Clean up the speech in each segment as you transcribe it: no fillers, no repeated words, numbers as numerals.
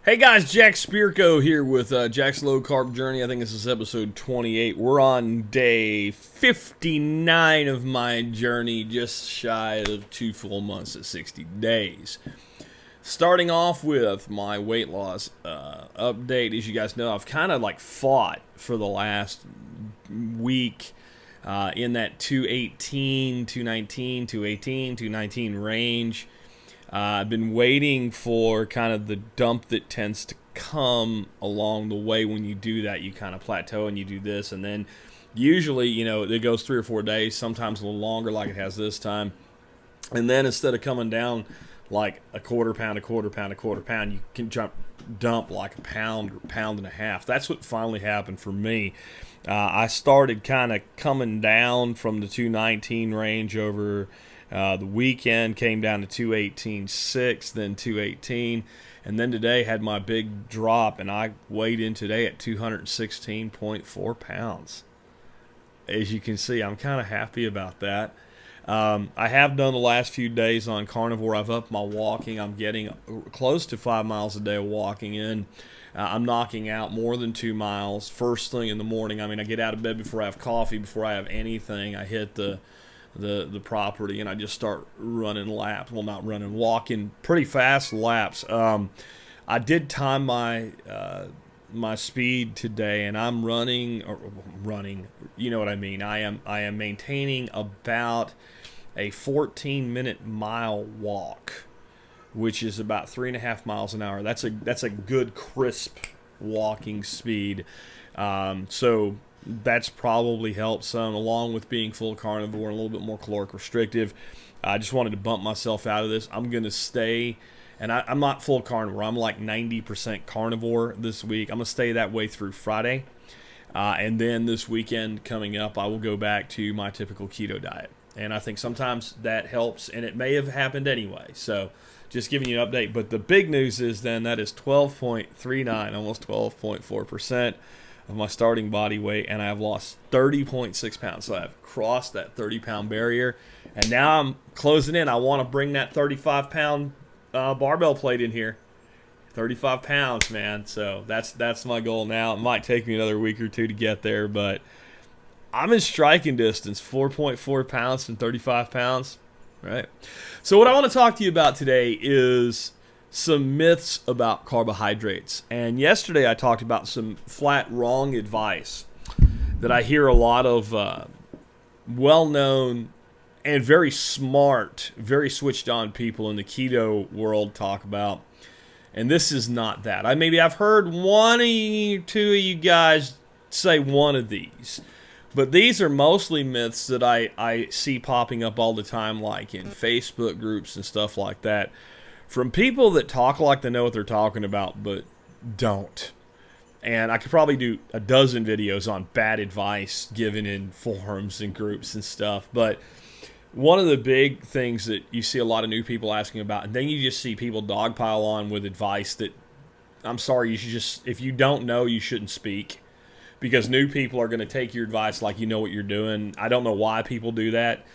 Hey guys, Jack Spirko here with Jack's Low Carb Journey. I think this is episode 28. We're on day 59 of my journey, just shy of 2 full months at 60 days. Starting off with my weight loss update. As you guys know, I've kind of fought for the last week in that 218, 219, 218, 219 range. I've been waiting for kind of the dump that tends to come along the way. When you do that, you kind of plateau and you do this, and then usually, it goes 3 or 4 days, sometimes a little longer like it has this time. And then instead of coming down like a quarter pound, you can dump like a pound or pound and a half. That's what finally happened for me. I started kind of coming down from the 219 range over the weekend, came down to 218.6, then 218, and then today had my big drop, and I weighed in today at 216.4 pounds. As you can see, I'm kind of happy about that. I have done the last few days on carnivore. I've upped my walking. I'm getting close to 5 miles a day of walking in. I'm knocking out more than 2 miles first thing in the morning. I mean, I get out of bed before I have coffee, before I have anything. I hit the property and I just start running laps. Well, not running, walking pretty fast laps. I did time my my speed today, and I'm running. You know what I mean. I am maintaining about a 14-minute mile walk, which is about 3.5 miles an hour. That's a good crisp walking speed. So that's probably helped some, along with being full carnivore and a little bit more caloric restrictive. I just wanted to bump myself out of this. I'm going to stay, and I'm not full carnivore. I'm like 90% carnivore this week. I'm going to stay that way through Friday. And then this weekend coming up, I will go back to my typical keto diet. And I think sometimes that helps, and it may have happened anyway. So just giving you an update. But the big news is then that is 12.39, almost 12.4% of my starting body weight, and I have lost 30.6 pounds. So I've crossed that 30-pound barrier, and now I'm closing in. I want to bring that 35-pound barbell plate in here. 35 pounds, man. So that's my goal now. It might take me another week or two to get there, but I'm in striking distance, 4.4 pounds from 35 pounds. Right. So what I want to talk to you about today is some myths about carbohydrates. And yesterday I talked about some flat wrong advice that I hear a lot of well-known and very smart, very switched-on people in the keto world talk about. And this is not that. I've heard one or two of you guys say one of these. But these are mostly myths that I see popping up all the time, like in Facebook groups and stuff like that, from people that talk like they know what they're talking about, but don't. And I could probably do a dozen videos on bad advice given in forums and groups and stuff. But one of the big things that you see a lot of new people asking about, and then you just see people dogpile on with advice that, I'm sorry, you should just, if you don't know, you shouldn't speak. Because new people are going to take your advice like you know what you're doing. I don't know why people do that.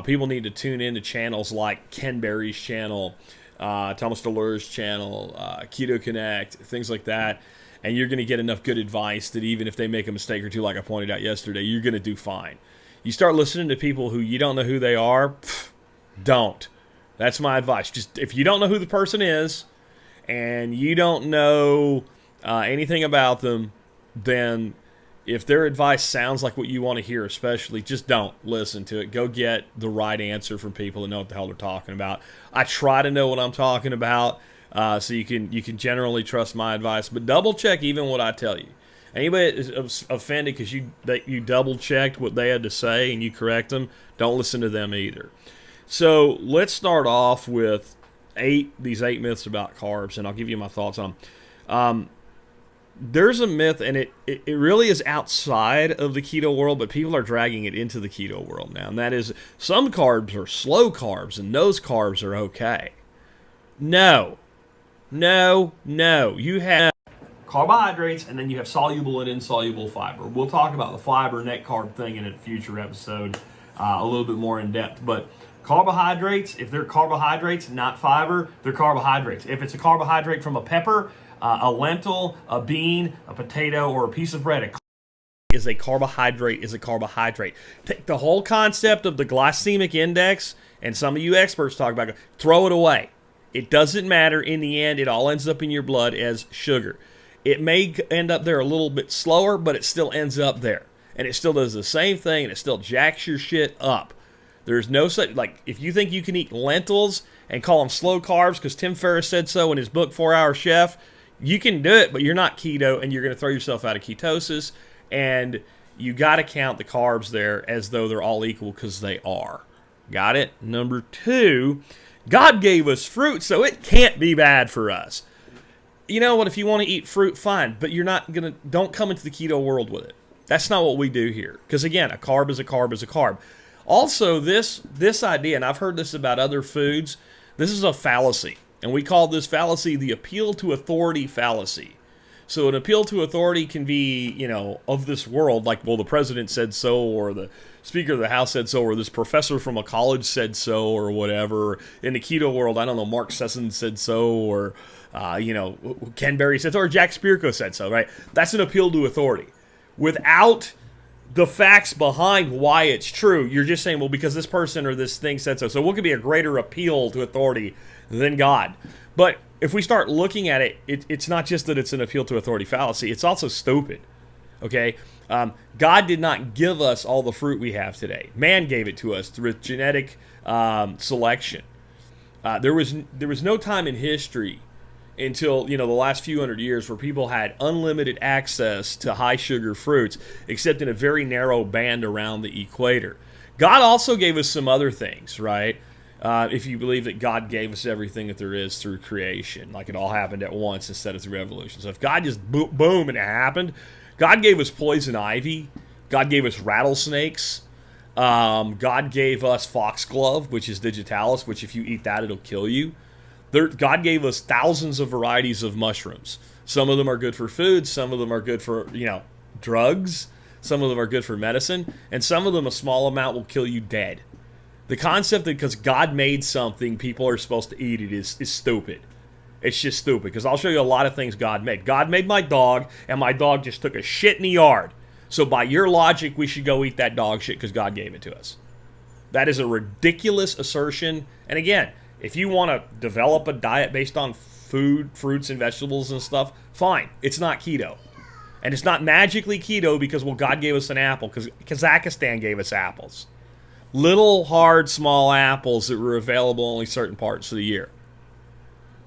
People need to tune in to channels like Ken Berry's channel, Thomas DeLure's channel, Keto Connect, things like that. And you're going to get enough good advice that even if they make a mistake or two, like I pointed out yesterday, you're going to do fine. You start listening to people who you don't know who they are, don't. That's my advice. Just if you don't know who the person is and you don't know anything about them, then if their advice sounds like what you want to hear, especially, just don't listen to it. Go get the right answer from people that know what the hell they're talking about. I try to know what I'm talking about, so you can generally trust my advice, but double check even what I tell you. Anybody is offended because you double checked what they had to say and you correct them, don't listen to them either. So let's start off with these eight myths about carbs, and I'll give you my thoughts on them. There's a myth, and it really is outside of the keto world, but people are dragging it into the keto world now, and that is some carbs are slow carbs, and those carbs are okay. No. You have carbohydrates, and then you have soluble and insoluble fiber. We'll talk about the fiber net carb thing in a future episode, a little bit more in depth, but Carbohydrates, if they're carbohydrates, not fiber, they're carbohydrates. If it's a carbohydrate from a pepper, a lentil, a bean, a potato, or a piece of bread, is a carbohydrate is a carbohydrate. Take the whole concept of the glycemic index, and some of you experts talk about it, throw it away. It doesn't matter. In the end, it all ends up in your blood as sugar. It may end up there a little bit slower, but it still ends up there. And it still does the same thing, and it still jacks your shit up. There's no such, like, if you think you can eat lentils and call them slow carbs because Tim Ferriss said so in his book 4-Hour Chef, you can do it, but you're not keto, and you're going to throw yourself out of ketosis. And you got to count the carbs there as though they're all equal, because they are. Got it? Number 2, God gave us fruit, so it can't be bad for us. You know what? If you want to eat fruit, fine, but don't come into the keto world with it. That's not what we do here. Because again, a carb is a carb is a carb. Also, this idea, and I've heard this about other foods, this is a fallacy. And we call this fallacy the appeal to authority fallacy. So an appeal to authority can be, of this world, like, well, the president said so, or the Speaker of the House said so, or this professor from a college said so, or whatever. In the keto world, I don't know, Mark Sesson said so, or, Ken Berry said so, or Jack Spirko said so, right? That's an appeal to authority. Without the facts behind why it's true, you're just saying, well, because this person or this thing said so. So what could be a greater appeal to authority than God? But if we start looking at it, it's not just that it's an appeal to authority fallacy, it's also stupid, okay? God did not give us all the fruit we have today. Man gave it to us through genetic selection. There was no time in history until the last few hundred years where people had unlimited access to high sugar fruits, except in a very narrow band around the equator. God also gave us some other things, right? If you believe that God gave us everything that there is through creation, like it all happened at once instead of through evolution. So if God just boom and it happened, God gave us poison ivy, God gave us rattlesnakes, God gave us foxglove, which is digitalis, which if you eat that, it'll kill you. God gave us thousands of varieties of mushrooms. Some of them are good for food, some of them are good for, drugs, some of them are good for medicine, and some of them, a small amount, will kill you dead. The concept that because God made something, people are supposed to eat it is stupid. It's just stupid, because I'll show you a lot of things God made. God made my dog, and my dog just took a shit in the yard. So by your logic, we should go eat that dog shit because God gave it to us. That is a ridiculous assertion. And again, if you want to develop a diet based on food, fruits, and vegetables and stuff, fine. It's not keto. And it's not magically keto because, well, God gave us an apple, because Kazakhstan gave us apples. Little, hard, small apples that were available only certain parts of the year.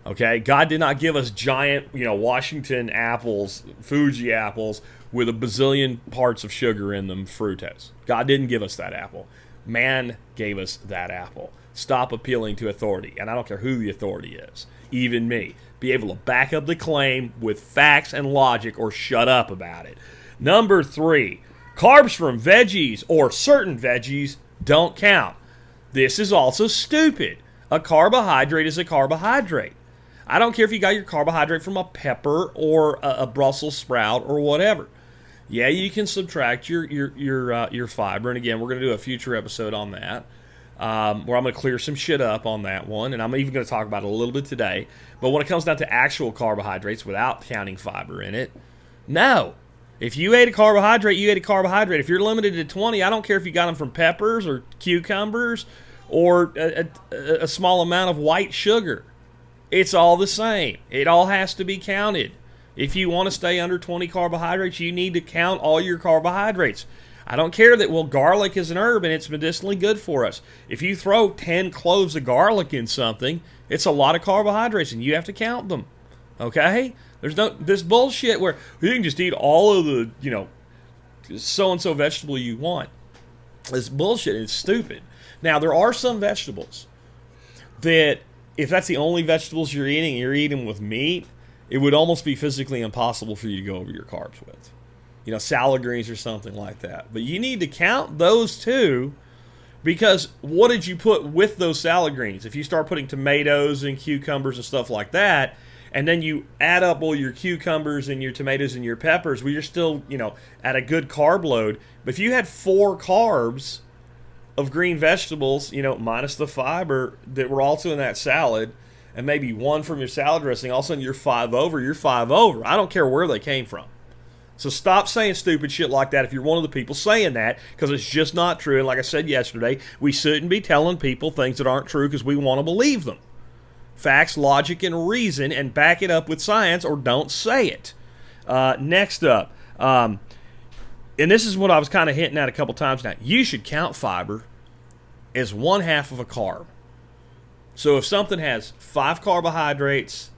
Okay? God did not give us giant, Washington apples, Fuji apples, with a bazillion parts of sugar in them, fructose. God didn't give us that apple. Man gave us that apple. Stop appealing to authority. And I don't care who the authority is, even me. Be able to back up the claim with facts and logic, or shut up about it. Number 3, carbs from veggies or certain veggies don't count. This is also stupid. A carbohydrate is a carbohydrate. I don't care if you got your carbohydrate from a pepper or a Brussels sprout or whatever. Yeah, you can subtract your fiber, and again, we're going to do a future episode on that, where I'm going to clear some shit up on that one, and I'm even going to talk about it a little bit today. But when it comes down to actual carbohydrates without counting fiber in it, no. If you ate a carbohydrate, you ate a carbohydrate. If you're limited to 20, I don't care if you got them from peppers or cucumbers or a small amount of white sugar. It's all the same. It all has to be counted. If you want to stay under 20 carbohydrates, you need to count all your carbohydrates. I don't care that, well, garlic is an herb and it's medicinally good for us. If you throw 10 cloves of garlic in something, it's a lot of carbohydrates and you have to count them. Okay? There's no this bullshit where you can just eat all of the, so-and-so vegetable you want. It's bullshit. It's stupid. Now, there are some vegetables that, if that's the only vegetables you're eating with meat, it would almost be physically impossible for you to go over your carbs with. Salad greens or something like that. But you need to count those too, because what did you put with those salad greens? If you start putting tomatoes and cucumbers and stuff like that, and then you add up all your cucumbers and your tomatoes and your peppers, well, you're still, at a good carb load. But if you had 4 carbs of green vegetables, minus the fiber that were also in that salad, and maybe one from your salad dressing, all of a sudden you're five over. I don't care where they came from. So stop saying stupid shit like that if you're one of the people saying that, because it's just not true. And like I said yesterday, we shouldn't be telling people things that aren't true because we want to believe them. Facts, logic, and reason, and back it up with science, or don't say it. Next up, and this is what I was kind of hinting at a couple times now, you should count fiber as one half of a carb. So if something has 5 carbohydrates,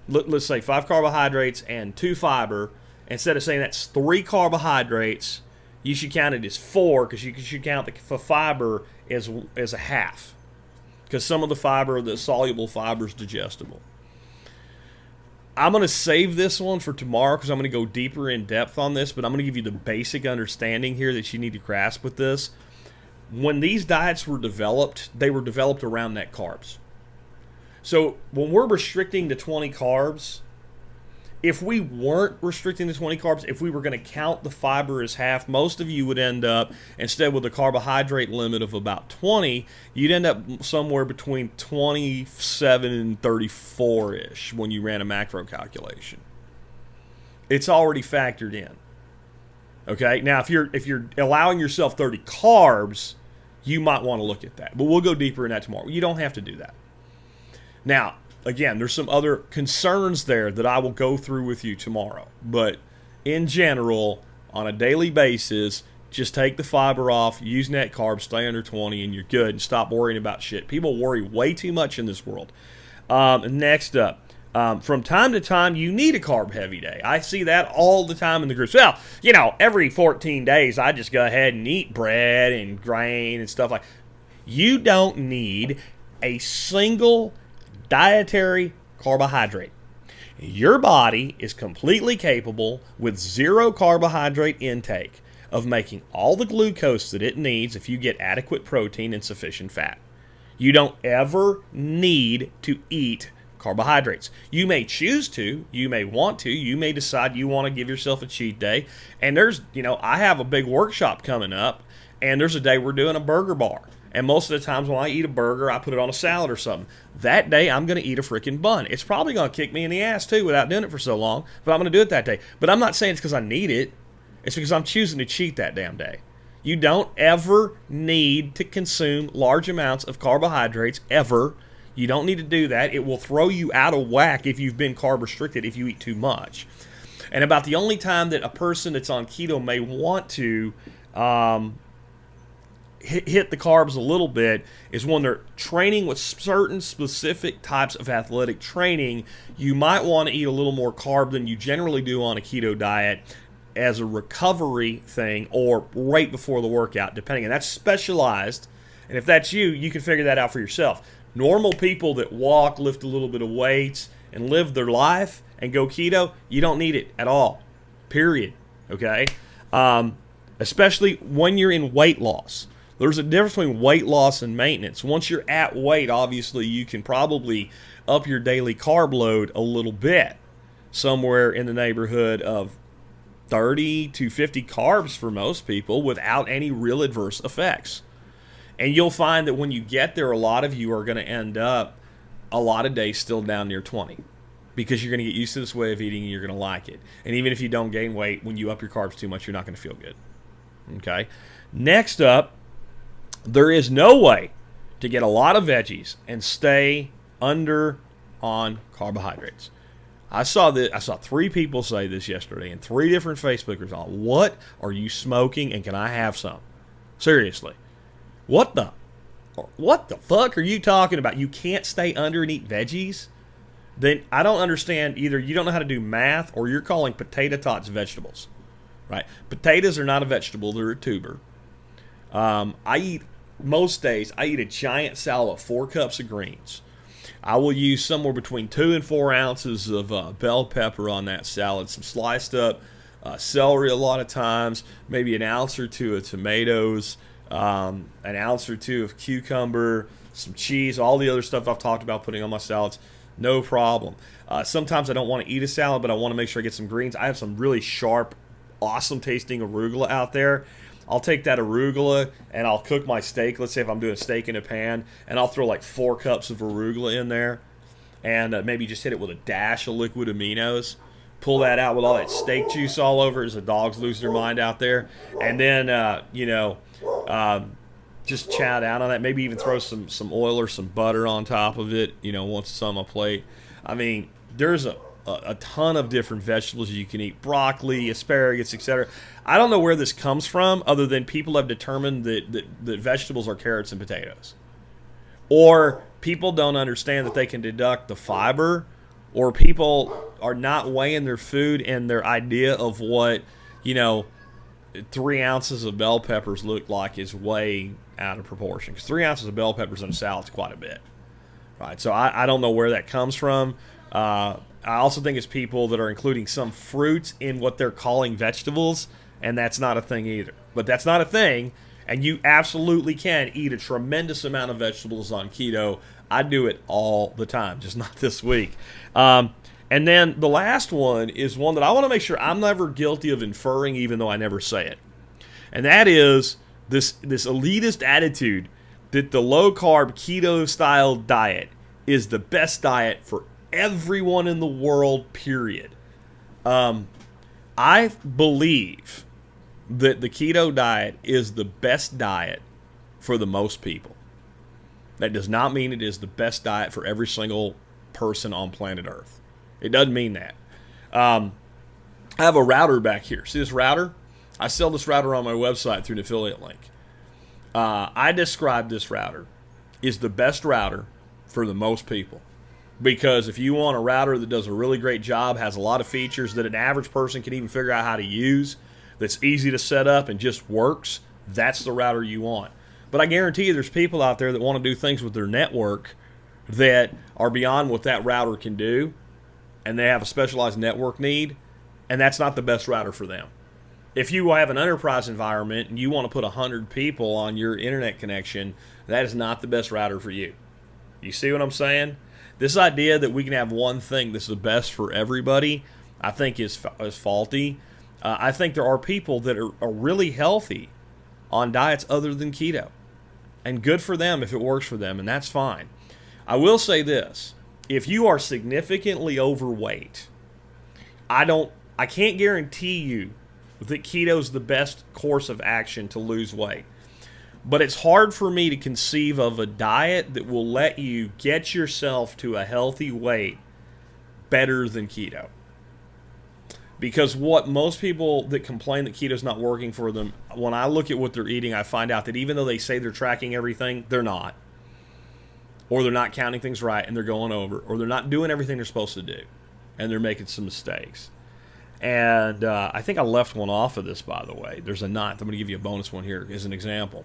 let's say 5 carbohydrates and 2 fiber, instead of saying that's 3 carbohydrates, you should count it as 4, because you should count the fiber as a half, because some of the fiber, the soluble fiber, is digestible. I'm going to save this one for tomorrow because I'm going to go deeper in depth on this, but I'm going to give you the basic understanding here that you need to grasp with this. When these diets were developed, they were developed around net carbs. So when we're restricting to 20 carbs, if we weren't restricting to 20 carbs, if we were going to count the fiber as half, most of you would end up, instead with a carbohydrate limit of about 20, you'd end up somewhere between 27 and 34-ish when you ran a macro calculation. It's already factored in. Okay? Now, if you're allowing yourself 30 carbs, you might want to look at that. But we'll go deeper in that tomorrow. You don't have to do that. Now, again, there's some other concerns there that I will go through with you tomorrow. But in general, on a daily basis, just take the fiber off, use net carbs, stay under 20, and you're good. And stop worrying about shit. People worry way too much in this world. Next up, from time to time, you need a carb-heavy day. I see that all the time in the groups. Well, every 14 days, I just go ahead and eat bread and grain and stuff like that. You don't need a single dietary carbohydrate. Your body is completely capable, with 0 carbohydrate intake, of making all the glucose that it needs if you get adequate protein and sufficient fat. You don't ever need to eat carbohydrates. You may choose to, you may want to, you may decide you want to give yourself a cheat day. And there's, I have a big workshop coming up, and there's a day we're doing a burger bar. And most of the times when I eat a burger, I put it on a salad or something. That day, I'm going to eat a freaking bun. It's probably going to kick me in the ass, too, without doing it for so long. But I'm going to do it that day. But I'm not saying it's because I need it. It's because I'm choosing to cheat that damn day. You don't ever need to consume large amounts of carbohydrates, ever. You don't need to do that. It will throw you out of whack if you've been carb restricted, if you eat too much. And about the only time that a person that's on keto may want to hit the carbs a little bit is when they're training with certain specific types of athletic training. You might want to eat a little more carb than you generally do on a keto diet as a recovery thing, or right before the workout, depending. And that's specialized. And if that's you, you can figure that out for yourself. Normal people that walk, lift a little bit of weights, and live their life and go keto, you don't need it at all. Period. Okay? Especially when you're in weight loss. There's a difference between weight loss and maintenance. Once you're at weight, obviously, you can probably up your daily carb load a little bit. Somewhere in the neighborhood of 30 to 50 carbs for most people without any real adverse effects. And you'll find that when you get there, a lot of you are going to end up a lot of days still down near 20. Because you're going to get used to this way of eating and you're going to like it. And even if you don't gain weight, when you up your carbs too much, you're not going to feel good. Okay? Next up, there is no way to get a lot of veggies and stay under on carbohydrates. I saw 3 people say this yesterday, and 3 different Facebookers on, what are you smoking and can I have some? Seriously. What the fuck are you talking about? You can't stay under and eat veggies? Then I don't understand, either you don't know how to do math or you're calling potato tots vegetables. Right? Potatoes are not a vegetable, they're a tuber. Most days, I eat a giant salad of 4 cups of greens. I will use somewhere between 2 and 4 ounces of bell pepper on that salad, some sliced up celery a lot of times, maybe an ounce or 2 of tomatoes, an ounce or 2 of cucumber, some cheese, all the other stuff I've talked about putting on my salads, no problem. Sometimes I don't want to eat a salad, but I want to make sure I get some greens. I have some really sharp, awesome tasting arugula out there. I'll take that arugula and I'll cook my steak. Let's say if I'm doing steak in a pan, and I'll throw like 4 cups of arugula in there, and maybe just hit it with a dash of liquid aminos. Pull that out with all that steak juice all over as the dogs lose their mind out there, and then just chow down on that. Maybe even throw some oil or some butter on top of it. Once it's on my plate. I mean, there's a ton of different vegetables you can eat: broccoli, asparagus, etc. I don't know where this comes from, other than people have determined that vegetables are carrots and potatoes, or people don't understand that they can deduct the fiber, or people are not weighing their food, and their idea of what 3 ounces of bell peppers look like is way out of proportion, because 3 ounces of bell peppers in a salad is quite a bit, right? So I don't know where that comes from. I also think it's people that are including some fruits in what they're calling vegetables, and that's not a thing either. But that's not a thing, and you absolutely can eat a tremendous amount of vegetables on keto. I do it all the time, just not this week. And then the last one is one that I want to make sure I'm never guilty of inferring, even though I never say it. And that is this elitist attitude that the low-carb keto-style diet is the best diet for everyone in the world, period. I believe that the keto diet is the best diet for the most people. That does not mean it is the best diet for every single person on planet Earth. It doesn't mean that. I have a router back here. See this router? I sell this router on my website through an affiliate link. I describe this router is the best router for the most people. Because if you want a router that does a really great job, has a lot of features that an average person can even figure out how to use, that's easy to set up and just works, that's the router you want. But I guarantee you there's people out there that want to do things with their network that are beyond what that router can do, and they have a specialized network need, and that's not the best router for them. If you have an enterprise environment and you want to put 100 people on your internet connection, that is not the best router for you. You see what I'm saying? This idea that we can have one thing that's the best for everybody, I think is faulty. I think there are people that are really healthy on diets other than keto. And good for them if it works for them, and that's fine. I will say this. If you are significantly overweight, I can't guarantee you that keto is the best course of action to lose weight. But it's hard for me to conceive of a diet that will let you get yourself to a healthy weight better than keto. Because what most people that complain that keto is not working for them, when I look at what they're eating, I find out that even though they say they're tracking everything, they're not. Or they're not counting things right and they're going over. Or they're not doing everything they're supposed to do. And they're making some mistakes. And I think I left one off of this, by the way. There's a ninth. I'm going to give you a bonus one here as an example.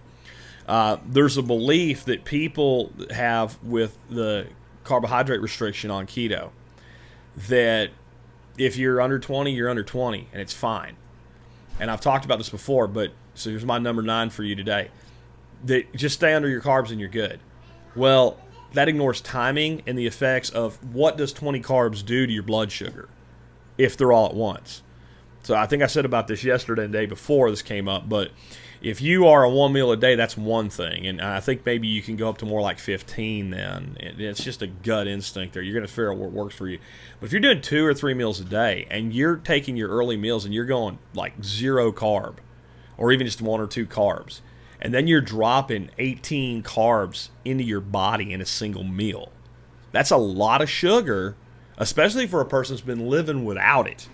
There's a belief that people have with the carbohydrate restriction on keto that if you're under 20, you're under 20, and it's fine. And I've talked about this before, but so here's my number 9 for you today. That just stay under your carbs and you're good. Well, that ignores timing and the effects of what does 20 carbs do to your blood sugar if they're all at once. So I think I said about this yesterday and the day before this came up, but if you are a 1 meal a day, that's one thing. And I think maybe you can go up to more like 15 then. It's just a gut instinct there. You're going to figure out what works for you. But if you're doing 2 or 3 meals a day and you're taking your early meals and you're going like 0 carb or even just 1 or 2 carbs, and then you're dropping 18 carbs into your body in a single meal, that's a lot of sugar, especially for a person who's been living without it.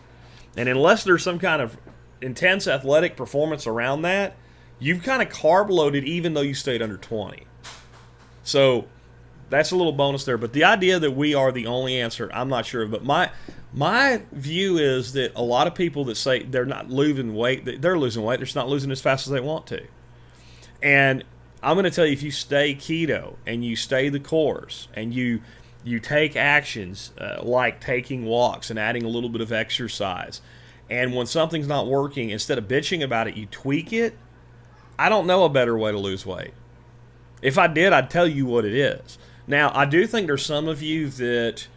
And unless there's some kind of intense athletic performance around that, you've kind of carb loaded even though you stayed under 20. So that's a little bonus there. But the idea that we are the only answer, I'm not sure. But my view is that a lot of people that say they're not losing weight, they're losing weight, they're just not losing as fast as they want to. And I'm going to tell you, if you stay keto and you stay the course and you take actions like taking walks and adding a little bit of exercise, and when something's not working, instead of bitching about it, you tweak it, I don't know a better way to lose weight. If I did, I'd tell you what it is. Now, I do think there's some of you that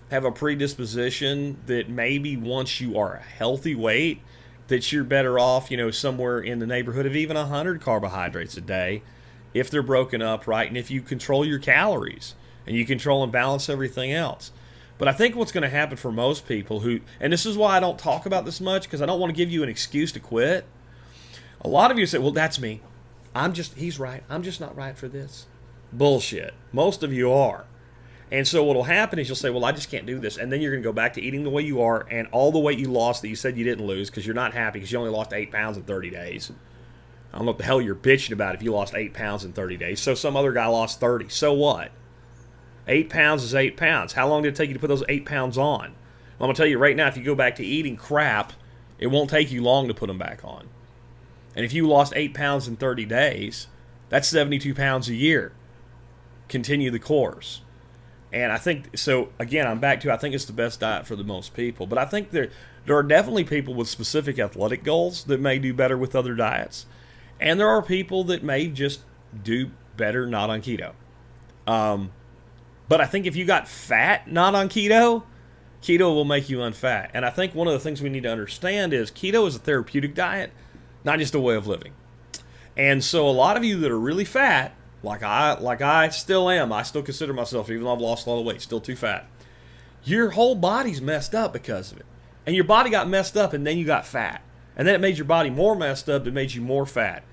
have a predisposition that maybe once you are a healthy weight that you're better off, somewhere in the neighborhood of even 100 carbohydrates a day if they're broken up right and if you control your calories and you control and balance everything else. But I think what's going to happen for most people and this is why I don't talk about this much, because I don't want to give you an excuse to quit. A lot of you say, well, that's me. He's right. I'm just not right for this. Bullshit. Most of you are. And so what will happen is you'll say, well, I just can't do this. And then you're going to go back to eating the way you are, and all the weight you lost that you said you didn't lose because you're not happy because you only lost 8 pounds in 30 days. I don't know what the hell you're bitching about if you lost 8 pounds in 30 days. So some other guy lost 30. So what? 8 pounds is 8 pounds. How long did it take you to put those 8 pounds on? Well, I'm going to tell you right now, if you go back to eating crap, it won't take you long to put them back on. And if you lost 8 pounds in 30 days, that's 72 pounds a year. Continue the course. And I think, so again, I think it's the best diet for the most people. But I think there are definitely people with specific athletic goals that may do better with other diets. And there are people that may just do better not on keto. But I think if you got fat not on keto, keto will make you unfat. And I think one of the things we need to understand is keto is a therapeutic diet, not just a way of living. And so a lot of you that are really fat, like I still am, I still consider myself, even though I've lost a lot of weight, still too fat. Your whole body's messed up because of it. And your body got messed up and then you got fat. And then it made your body more messed up, it made you more fat.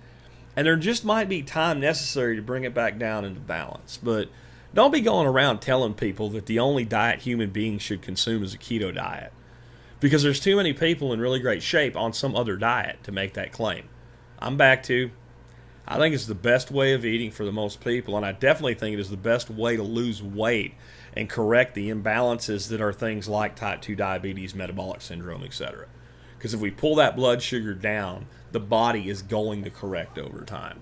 And there just might be time necessary to bring it back down into balance. But don't be going around telling people that the only diet human beings should consume is a keto diet. Because there's too many people in really great shape on some other diet to make that claim. I'm back to, I think it's the best way of eating for the most people, and I definitely think it is the best way to lose weight and correct the imbalances that are things like type 2 diabetes, metabolic syndrome, etc. Because if we pull that blood sugar down, the body is going to correct over time.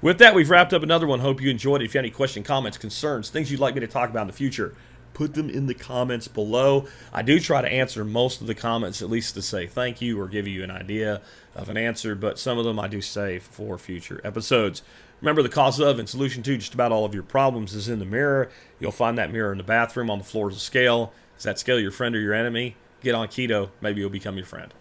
With that, we've wrapped up another one. Hope you enjoyed it. If you have any questions, comments, concerns, things you'd like me to talk about in the future, put them in the comments below. I do try to answer most of the comments, at least to say thank you or give you an idea of an answer, but some of them I do save for future episodes. Remember, the cause of and solution to just about all of your problems is in the mirror. You'll find that mirror in the bathroom. On the floor is a scale. Is that scale your friend or your enemy? Get on keto. Maybe it'll become your friend.